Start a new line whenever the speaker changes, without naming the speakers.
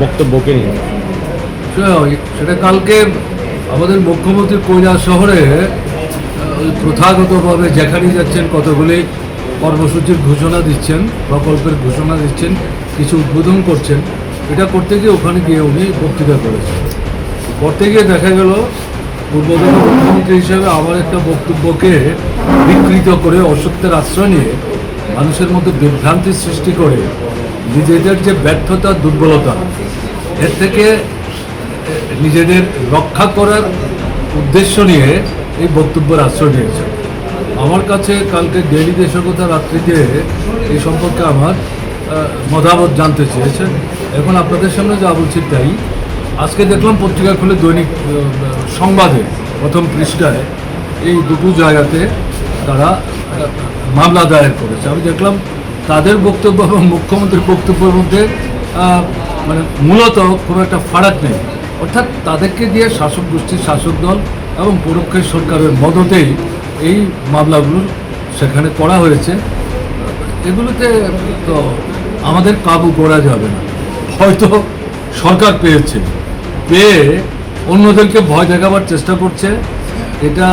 বক্তব্যকে নিয়ে
সেটা কালকে আমাদের মুখ্যমন্ত্রী কৈলাস শহরে প্রথাগতভাবে যেখানে যাচ্ছেন কতগুলি কর্মসূচির ঘোষণা দিচ্ছেন, প্রকল্পের ঘোষণা দিচ্ছেন, কিছু উদ্বোধন করছেন। এটা করতে গিয়ে ওখানে গিয়ে উনি বক্তৃতা করেছেন। করতে গিয়ে দেখা গেল পূর্বতন মুখ্যমন্ত্রী হিসেবে আমার একটা বক্তব্যকে বিকৃত করে অসত্যের আশ্রয় নিয়ে মানুষের মধ্যে বিভ্রান্তির সৃষ্টি করে নিজেদের যে ব্যর্থতা, দুর্বলতা, এর থেকে নিজেদের রক্ষা করার উদ্দেশ্য নিয়ে এই বক্তব্যের আশ্রয় নিয়েছে। আমার কাছে কালকে ডেইলি দেশকতা রাত্রিতে এই সম্পর্কে আমার মতামত জানতে চেয়েছেন। এখন আপনাদের সামনে যা বলছি তাই। আজকে দেখলাম পত্রিকা খুলে দৈনিক সংবাদে প্রথম পৃষ্ঠায় এই দুটো জায়গাতে তারা মামলা দায়ের করেছে। আমি দেখলাম তাদের বক্তব্য এবং মুখ্যমন্ত্রীর বক্তব্যের মধ্যে মানে মূলত কোনো একটা ফারাক নেই। অর্থাৎ তাদেরকে দিয়ে শাসক গোষ্ঠীর শাসক দল এবং পরোক্ষের সরকারের মদতেই এই মামলাগুলো সেখানে করা হয়েছে। এগুলোতে তো আমাদের কাবু করা যাবে না। হয়তো সরকার পেয়ে অন্যদেরকে ভয় দেখাবার চেষ্টা করছে। এটা